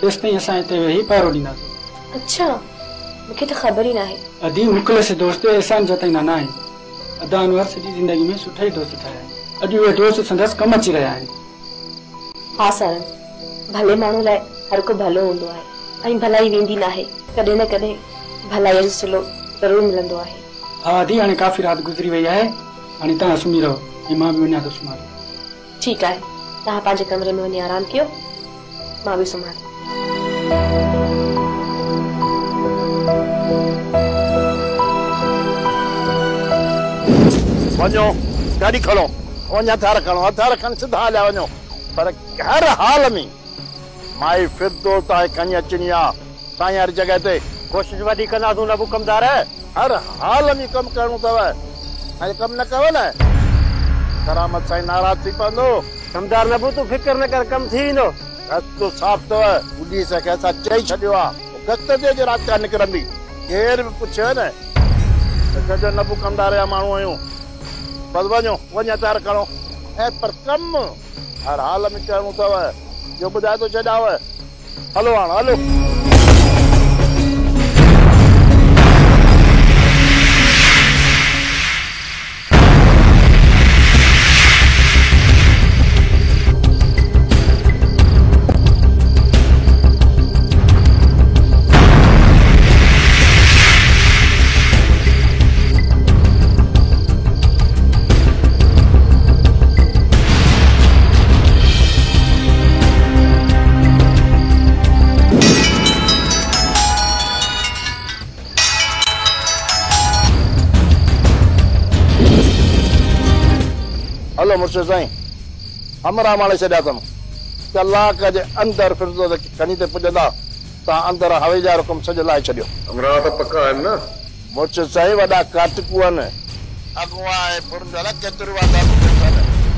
तेस ताईं असां हिते वेही पहिरो ॾींदासीं। अच्छा, मूंखे त ख़बर ई नाहे। अदी मुख़लिस दोस्त एहसान जताईंदा न आहिनि। अदा अनवर सॼी ज़िंदगी में सुठा ई दोस्त ठाहिया आहिनि। अॼु उहे दोस्त संदसि कमु अची रहिया आहिनि। हा सारन, भले माण्हू लाइ हर को भलो हूंदो आहे ऐं भलाई वेंदी नाहे। कॾहिं न कॾहिं भलाई जो सिलो ज़रूरु मिलंदो आहे। हा अदी, हाणे काफ़ी राति गुज़री वई आहे। हाणे तव्हां सुम्ही रहो ऐं मां बि वञा थो सुम्हां। ठीकु आहे, तव्हां पंहिंजे कमरे में वञी आराम कयो, मां बि सुम्हां। वञो, गाॾी खणो, वञो हथियार खणो, हथियार खणी सिधा हलिया वञो। पर हर हाल में माई फिरदौस आहे खणी अचणी आहे साईं हर जॻह ते। कोशिश वॾी कंदासूं नबू कमदार, हर हाल में कमु करणो अथव। ऐं कमु न कयो न करामत साईं नाराज़ थी पवंदो। कमदार नबू तूं फिकर न कर, कमु थी वेंदो। रस्तो साफ़ अथव, पुलिस खे असां चई छॾियो आहे गश्त ते जो राति खां निकिरंदी। केरु बि पुछियो न त नबू कमदार जा माण्हू आहियूं। बस वञो, वञ हथियार खणो। ऐं पर कमु हर हाल में करणो अथव। जो ॿुधाए थो छॾियाव। हलो हाणे हलो। हलो मुर्शिद साईं, हमरा माणे छॾिया अथमि। कलाक जे अंदरि फिरदौस खणी ते पुॼंदा। तव्हां अंदरि हवाई जा हुकुम सॼो लाहे छॾियो। हमरा त पका आहिनि न। मुर्शिद साईं वॾा काटकू आहिनि। अॻुवा आहे फुरंद अलाए केतिरी वार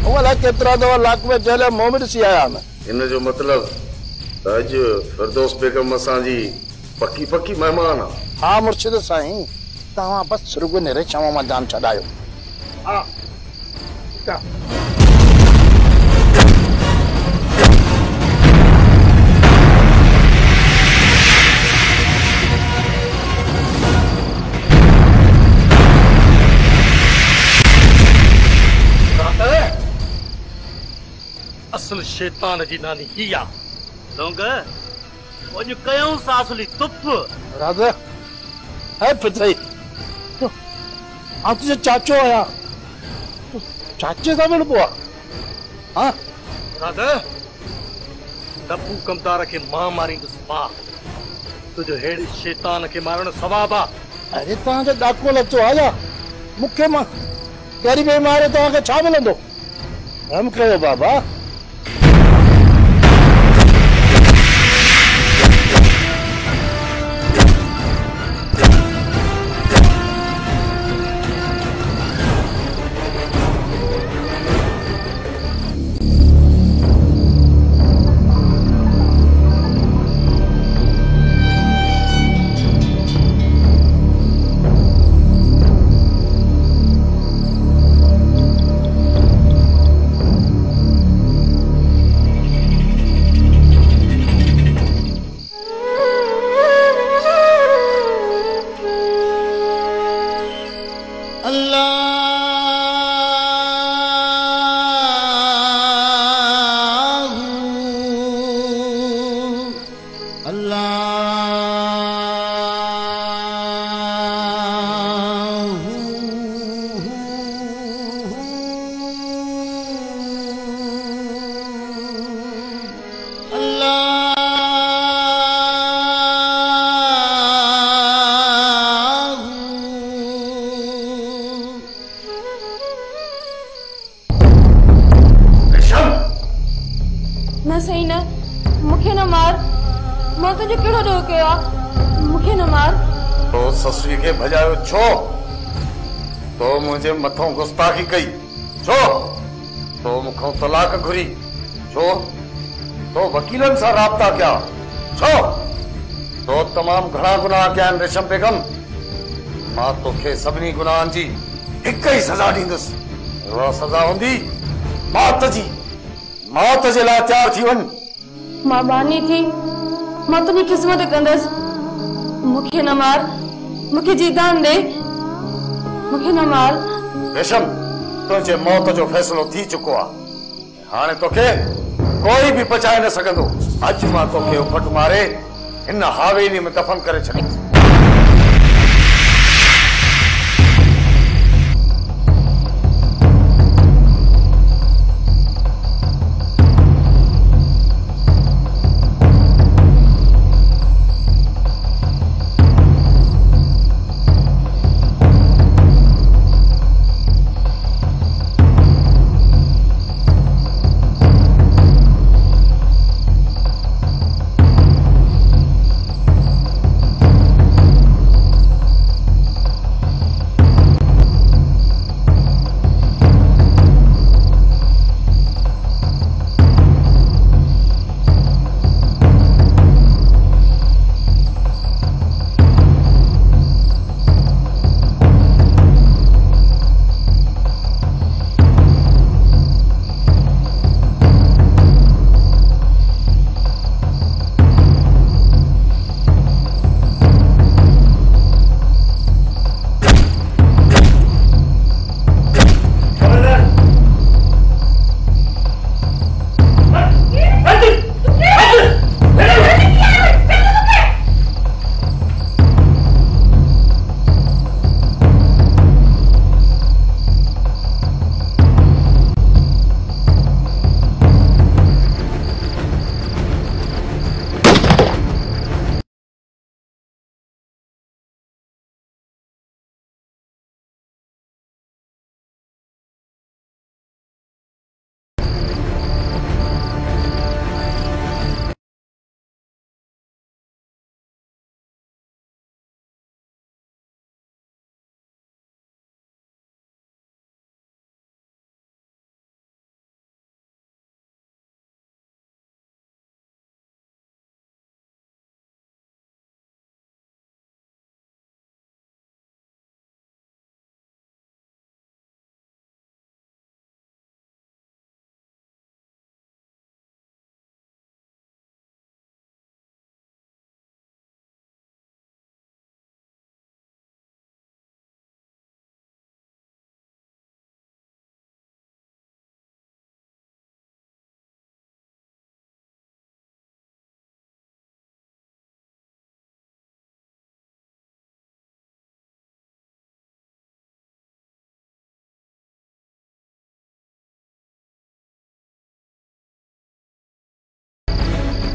उहो अलाए केतिरा दफ़ा लाक में जेल मोह में ॾिसी आया आहिनि। इन जो मतिलबु त अॼु फिरदौस बेगम असांजी पकी पकी महिमान आहे। हा मुर्शिद साईं, तव्हां बसि रुॻो ने रेशम मां जान छॾायो। हा असल शैतान जी नानी ही आ। लोंग वञ कयूं सासुली तुप। राधा है पिताई, आप तुझे चाचो आया, चाचे सां मिलबो आहे। हाँ राधा, नबू कमदार खे मां मारींदुसि मां। तुंहिंजो हेड़ी शैतान खे मारण सवाबु आहे। अरे तव्हांखे डाको लचो आया, मूंखे मां कहिड़ी बि मारे तव्हांखे छा मिलंदो? हम कयो बाबा। न सही न, मूंखे न मार। मां तुंहिंजो कहिड़ो ॾोह कयो आहे? मूंखे न मार। तो ससुरी खे भॼायो छो? तो मुंहिंजे मथां गुस्ताखी कई छो? तो मूंखां तलाक घुरी छो? तो वकीलनि सां राब्ता कया छो? तो तमामु घणा गुनाह कया आहिनि रेशम बेगम। मां तोखे सभिनी गुनाहनि जी हिक ई सज़ा ॾींदुसि। उहा सज़ा हूंदी मौत जी। मौत जे लाइ तयारु थी वञ। मां बानी थी मां तुंहिंजी क़िस्मत कंदसि। मूंखे न मार, मूंखे जीदान दे, मूंखे न मार। रेशम, तुझे मौत जो फैसलो थी चुको आहे। हाणे तोखे कोई भी बचाए न सघंदो। अॼु मां तोखे उफट मारे हिन हवेली में दफन करे छॾींदुसि।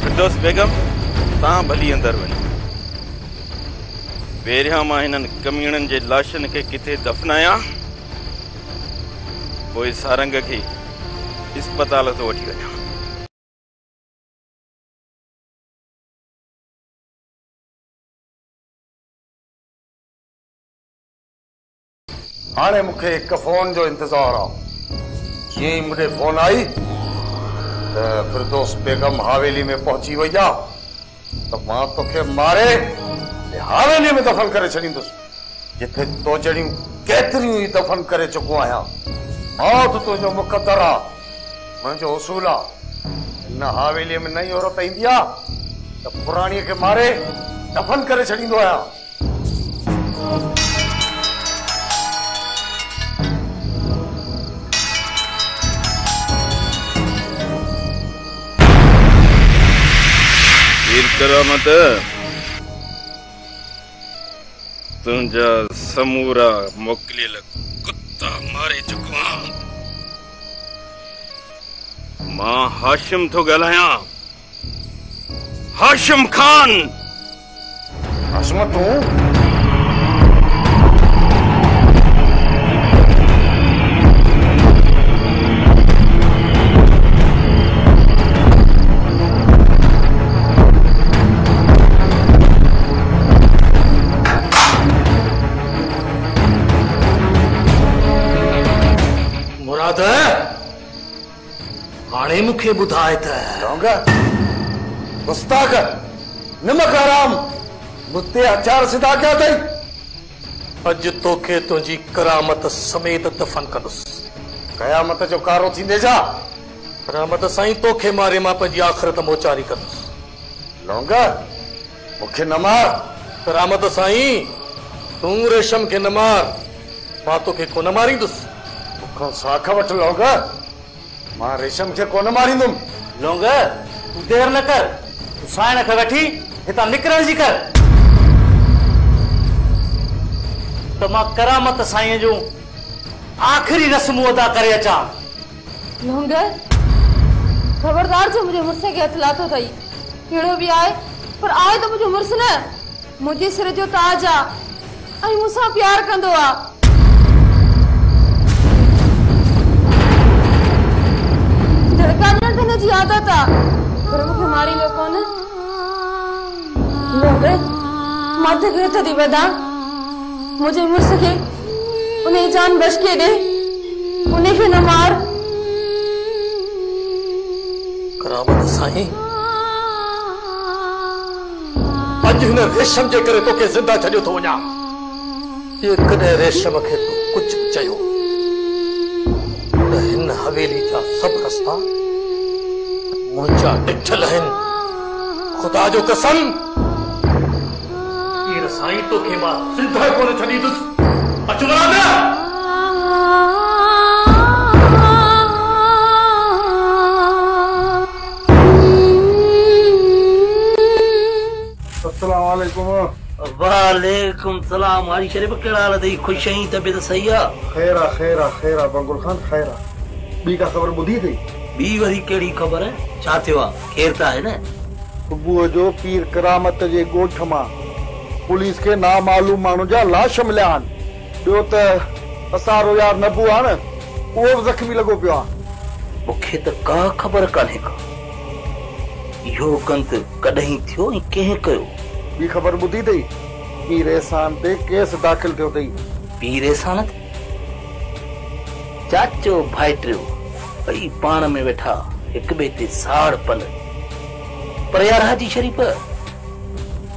फिरदौस बेगम, तव्हां भली अंदर वञो। पहिरियां मां हिननि कमीणनि जे लाशनि खे किथे दफ़नायां, पोइ सारंग खे इस्पताल तो वठी वञां। हाणे मूंखे हिकु फोन जो इंतज़ार आहे। जीअं ई मुंहिंजे फोन आई त फिरदौस बेगम हवेली में पहुची वई आहे त मां तोखे मारे हवेली में दफ़न करे छॾींदुसि, जिथे तो जहिड़ियूं केतिरियूं ई दफ़न करे चुको आहियां। मौत तुंहिंजो मुक़दर आहे, मुंहिंजो उसूल आहे। हिन हवेलीअ में नई औरत ईंदी आहे त पुराणीअ खे मारे दफ़न करे छॾींदो आहियां। करामत, तुंहिंजा समूरा मोकिलियल कुत्ता मारे चुको आहियां। मां हाशिम थो ॻाल्हायां, हाशिम खान। हाशिम तूं? हाणे मूंखे ॿुधाए त गुस्ताख निमक हराम मुते हथियार सिधा कया अथई। अॼु तोखे तुंहिंजी करामत समेत दफ़न कंदुसि। क़यामत जो कारो थींदे छा? करामत साईं, तोखे मारे मां पंहिंजी आख़िरत मोचारी कंदुसि। लौंगा मुखे न मार। करामत साईं, तू रेशम के न मार, मां तोखे कोन मारींदुसि। मुखों साख वठ लौंगा, मां रेशम के कोन मारींदुम। लौंगा तू देर न कर, तू साइण खे वठी हितां निकिरण जी कर। तो मां करामत साईं जो आखिरी रस्मूं अदा करे अचां। लौंगर खबरदार जो मुझे मुर्स के हथ लाथो अथई। कहिड़ो बि आहे पर आहे तो मुझो मुर्स न, मुझे सिर जो ताज आ ऐं मूंसां प्यार कंदो आ। धड़का ॾियण त हिनजी आदत आ, पर मूंखे मारींदो कोन। लौंगर मां त हथ थी वधां, मुझे मुर्स के उन्हें जान बच के दे, उन्हें खे न मार। करामत साईं, अज हिन रेशम जे करे तोखे जिंदा छॾियो थो वञा। ये कॾहिं रेशम खे तूं कुझु चयो त हिन हवेली जा सभु रस्ता मुंहिंजा ॾिठल आहिनि। ख़ुदा जो कसम, हींअर साईं तोखे मां जिंदा कोन छॾींदुसि। अच वञा। वालेकुम सलाम। हाजी शरीफ कहिड़ा हाल अथई? ख़ुश आहीं? तबियत सही आहे? खैरा खैरा खैरा बंगुल खान खैरा। ॿी का ख़बर ॿुधी अथई? ॿी वरी कहिड़ी ख़बर आहे? छा थियो आहे? ख़ैर त आहे न? सुबुह जो पीर करामत जे ॻोठ मां पुलिस खे नामालूम माण्हू जा लाश मिलिया आहिनि। ॿियो त असारो यार नबू आहे न, उहो बि ज़ख़्मी लॻो पियो आहे। मूंखे त का ख़बर कान्हे का। इहो गंद कॾहिं थियो ऐं कंहिं कयो? ॿी ख़बर ॿुधी अथई? पीर एहसान ते केस दाख़िल थियो अथई। पीर एहसान ते? चाचो भाइटियो ॿई पाण में वेठा हिक ॿिए ते साड़ पल। पर यार हाजी शरीफ,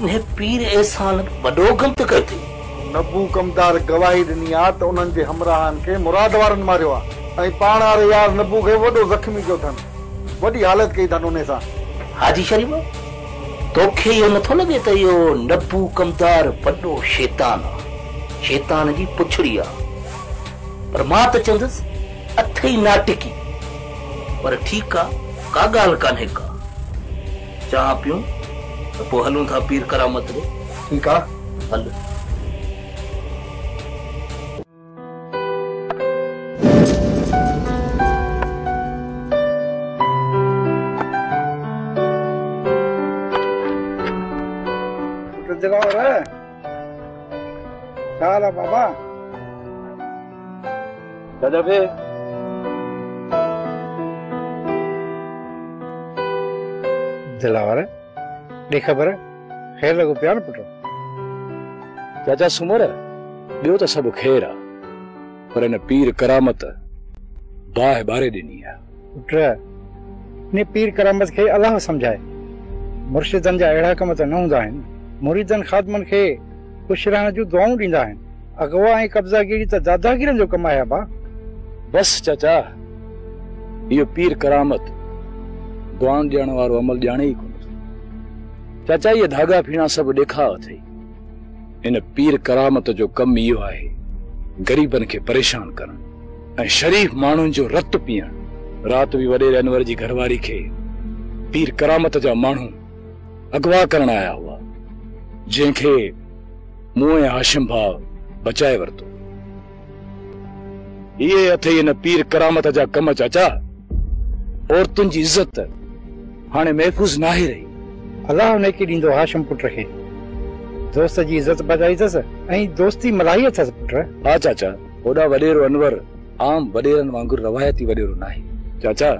हिन पीर एहसान वॾो गम त कयो अथई। नबू कमदार गवाही ॾिनी आहे त उन्हनि जे हमराहनि खे मुराद वारनि मारियो आहे ऐं पाण वारे यार नबू खे वॾो ज़ख़्मी कयो अथनि। वॾी हालत कई अथनि उन सां। हाजी शरीफ, तोखे इहो नथो लॻे त इहो नबू कमदार वॾो शैतान आहे? शैतान जी पुछड़ी आहे। पर मां त चवंदुसि अथई नाटकी। पर ठीकु आहे, का ॻाल्हि कान्हे का। चवां पियूं त पोइ हलूं था पीर करामत ॾे। ठीकु आहे, हल। साला बाबा दादा पे दिलावर ख़बर ख़ैर लॻो पिया न पुटु? चाचा सुमर, ॿियो त सभु ख़ैर आहे, पर हिन पीर करामत बाहि ॿारे ॾिनी आहे। पुट, ने पीर करामत खे अलाह सम्झाए। मुर्शिदनि जा अहिड़ा कम त न हूंदा आहिनि। मुरीदनि ख़ादमनि खे ख़ुशि रहण जूं दुआऊं ॾींदा आहिनि। अगवा ऐं कब्ज़ागिरी त दादागिरनि जो कमु आहे। बा बस चाचा, इहो पीर करामत दुआऊं ॾियण वारो अमल ॼाणे ई कोन। चाचा, इहे धागा फीणा सभु ॾेखाव अथई। हिन पीर करामत जो कमु इहो आहे, ग़रीबनि खे परेशान करणु ऐं शरीफ़ माण्हुनि जो रतु पीअणु। राति बि वॾेरे अनवर जी घरवारी खे पीर करामत जा माण्हू अगवा करण आया हुआ, जंहिंखे मूं ऐं हाशिम भाउ बचाए वरितो। इहे अथई हिन पीर करामत जा कम। चाचा, औरतुनि जी इज़त हाणे महफ़ूज़ नाहे रही। अलाह नेकी ॾींदो हाशिम पुट खे। दोस्त जी इज़त बचाई अथसि ऐं दोस्ती मल्हाई अथसि पुट। हा चाचा, होॾा वॾेरो अनवर आम वॾेरनि वांगुरु रवायती वॾेरो नाहे। चाचा,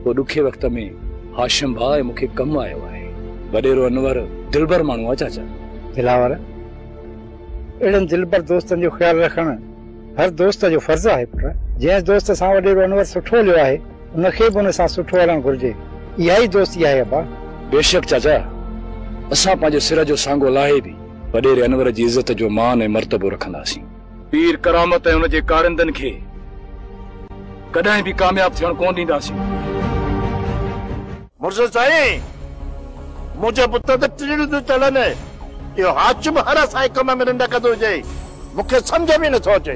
पोइ ॾुखे वक़्त में हाशिम भाउ ऐं मूंखे कमु आयो आहे। वॾेरो अनवर दिलबर माण्हू आहे चाचा। दिलावर, अहिड़नि दिलबर दोस्तनि जो ख़्यालु रखणु हर दोस्त जो फर्ज़ आहे पुट। जंहिं दोस्त सां वॾेरो अनवर सुठो हलियो आहे, उनखे बि उन सां सुठो हलणु घुरिजे। इहा ई दोस्ती आहे अबा। बेशक चाचा, असां पंहिंजे सिर जो सांगो लाहे बि वॾेरे अनवर जी इज़त जो मान ऐं मर्तबो रखंदासीं। पीर करामत ऐं हुन जे कारिंदनि खे कॾहिं बि कामयाब थियण कोन ॾींदासीं। मुर्शिद साईं, मुझे पुत्र ते टिड़ी तो चलन यो हाशिम हर साई कम में न कदो जे मुखे समझ में न सोचे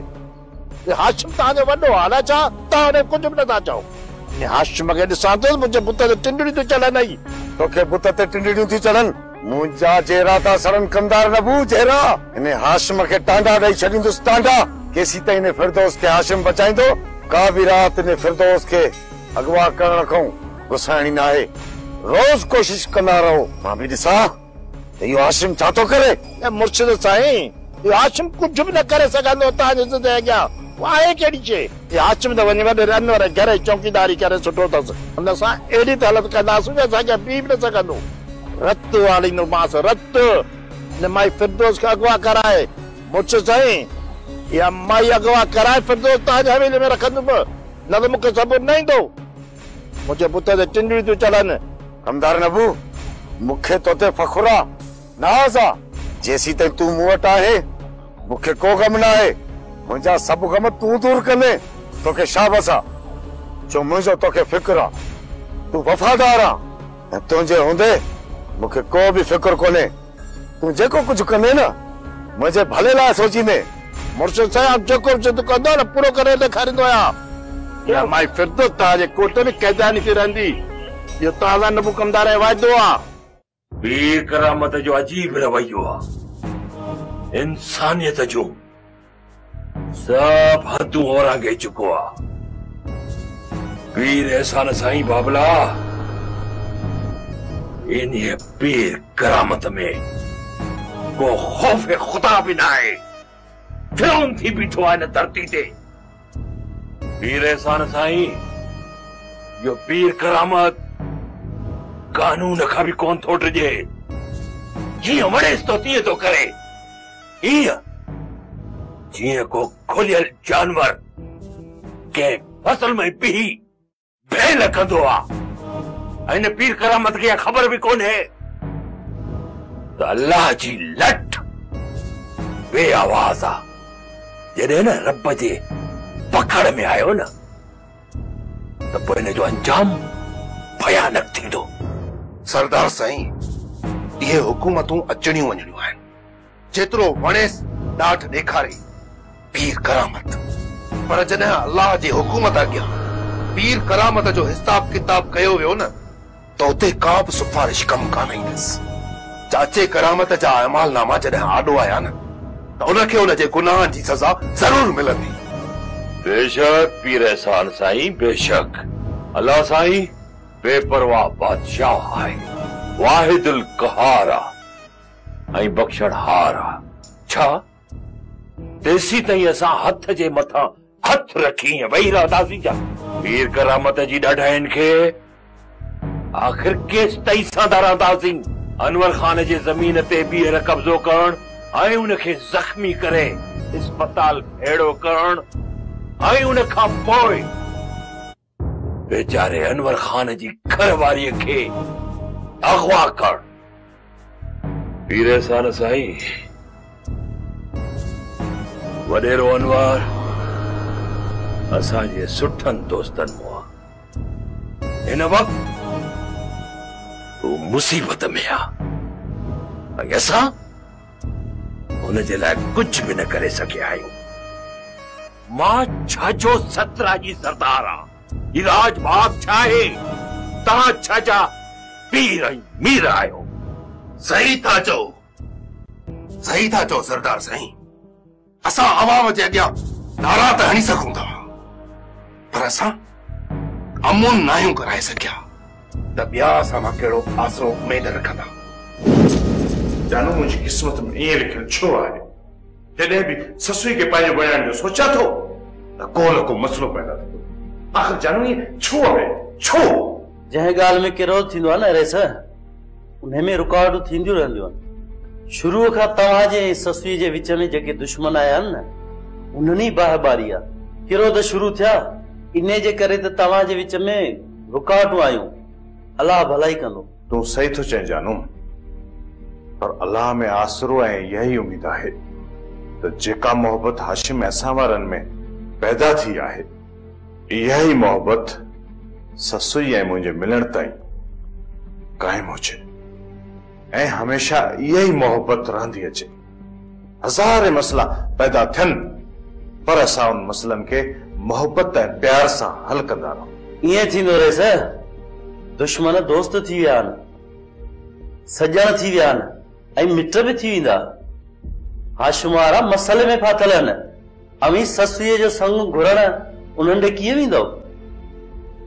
ये हाशिम ता जो वडो हाला चा ता ने कुछ भी न चाहो ये हाशिम के दिसा तो मुझे पुत्र ते टिड़ी तो चलन नहीं तोखे पुत्र ते टिंडियूं थी चढ़न मुंहिंजा जेरा था सड़न कंदार नबू जेरा इन हाशिम के टांडा ॾेई छॾींदुसि टांडा केसी ताईं इन फिरदौस के हाशिम बचाईंदो का भी रात इन फिरदौस के अगवा करण खां गुसाइणी न आहे रोज कोशिश कंदा रहो मां भी ॾिसां त इहो हाशिम छा थो करे ए मुर्शिद साईं ये हाशिम कुछ भी न करे सकंदो ता जो से अॻियां वाहे केड़ी छे ये हाशिम त वञी वॾे अनवर घर चौकीदारी करे सुठो अथसि हुन सां एड़ी त हालत कंदासीं जो असांखे पी बि न सघंदो रत वाली नुमास रत ने माई फिरदौस के अगवा कराए मुर्शिद साईं या माई अगवा कराए फिरदौस ताजे हवेली में रखंदुम न त मूंखे सबूर न ईंदो मुझे पुत्र ते टिंडड़ी तूं चलन कमदार नबू मूंखे तोते फखुर आहे नाज़ आहे जेसी ताईं तूं मूं वटि आहे मूंखे को ग़म न आहे मुंहिंजा सभु ग़म तूं दूर कंदे तोखे शाबस आहे जो मुंहिंजो तोखे फिक्र आहे तूं वफ़ादार आहे ऐं तुंहिंजे हूंदे मूंखे को बि फिक्र कोन्हे तूं जेको कुझु कंदे न मुंहिंजे भले लाइ सोचींदे मुर्शिद साहिब जेको बि जिद कंदो न पूरो करे ॾेखारींदो आहियां या माई फिरदौस तव्हांजे कोट में कैदानी थी रहंदी इहो तव्हांजा नबू कमदार जो वाइदो आहे पीर करामत जो अजीब रवैयो आहे इंसानियत जो सब हदूं ओरांगे चुको आहे पीर एहसान साईं बाबला इन पीर करामत में को खौफ खुदा भी ना है फिरौन थी बीठो आहे न धरती ते पीर एहसान साईं यो पीर करामत कानून खां भी कोन थो ड्रिजे जीअं वणेसि तो तीअं तो करे ईअं जीअं को खुलियल जानवर के फसल में बिही भेल कंदो आहे इन पीर करामत के खबर भी कोन्हे त अल्लाह जी लठ बे आवाज आ जॾहिं न रब जे पकड़ में आयो न त पोइ इन जो अंजाम भयानक थींदो सरदार साईं ये हुकूमतूं अचणियूं वञणियूं आहिनि जेतिरो वणेसि ॾाढ ॾेखारे पीर करामत पर जॾहिं अल्लाह जी हुकूमत अॻियां पीर करामत जो हिसाब किताब कयो वियो न त उते का बि सिफारिश कम कान ईंदसि चाचे करामत जा अमालनामा जॾहिं आॾो आया न त उनखे उनजे गुनाहनि जी सज़ा ज़रूर मिलंदी बेशक पीर एहसान साईं बेशक अल्लाह साईं बेपरवाह बादशाह आहे वाहिदुल कहार आहे ऐं बख़्शणहार आहे छा तेसी ताईं असां हथ जे मथां हथ रखी वेही रहंदासीं छा पीर करामत जी ॾाढाइनि खे आख़िर केस ताईं सां रहंदासीं अनवर खान जे ज़मीन ते ॿीहर कब्ज़ो करण ऐं उनखे ज़ख़्मी करे अस्पताल भेड़ो करण ऐं उन खां पोइ बेचारे अनवर खान जी घरवारीअ खे अगवा करण पीर एहसान साईं वॾेरो अनवर असांजे सुठनि दोस्तनि मां हिन वक़्तु तूं मुसीबत में आहे ऐं असां हुनजे लाइ कुझु बि न करे सघिया आहियूं मां छाजो सतराजी सरदार आहियां ही राजबाग छा आहे तव्हां छाजा पीर ऐं मीर आहियो सही था चओ सरदार साईं असां अवाम जे अॻियां नारा त हणी सघूं था पर असां अमून नाहियूं कराए सघिया त ॿिया असां मां कहिड़ो आसरो उमेद रखंदा जानू मुंहिंजी किस्मत में ईअं लिखियलु छो आहे जॾहिं बि ससुई खे पंहिंजो बयान जो सोचा थो त को न को मसइलो पैदा थींदो आख़िर जानू ईअं छो आहे छो जंहिं ॻाल्हि में किरो थींदो आहे न रेस उन में रुकावटूं थींदियूं रहंदियूं आहिनि शुरूअ खां तव्हांजे ऐं ससुई जे विच में जेके दुश्मन आया आहिनि न उन्हनि ई बाहबारी आहे किरो त शुरू थिया इन जे करे त तव्हांजे विच में रुकावटूं आयूं अलाह भलाई कंदो तूं सही थो चए जानू पर अल्लाह में आसरो ऐं इहा ई उमेद आहे त जेका मोहबत हाशिम असां वारनि में पैदा थी आहे इहा ई मोहबत ससुई ऐं मुंहिंजे मिलण ताईं कायम हुजे ऐं हमेशा इहा ई मोहबत रहंदी अचे। हज़ार मसला पैदा थियनि पर असां उन मसलनि खे मोहबत ऐं प्यार सां हल कंदा रहूं। ईअं थींदो रहे सर, दुश्मन दोस्त थी विया आहिनि, सॼण थी विया आहिनि ऐं मिट बि थी वेंदा। हाशिम वारा मसले में फाथल आहिनि, अवी ससुअ जो संग घुरण उन्हनि ॾे कीअं वेंदो?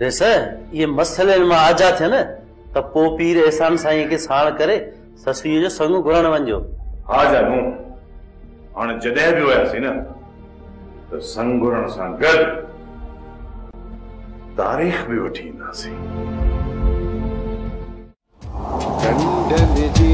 ॾिस इहे मसइले मां आजा थियनि त पोइ पीर एहसान साईं खे साण करे ससुअ जो संग घुरण वञिजो। हा जानू, हाणे जॾहिं बि वियासीं न त संग घुरण सां गॾु तारीख़ बि वठी ईंदासीं। कंडन जी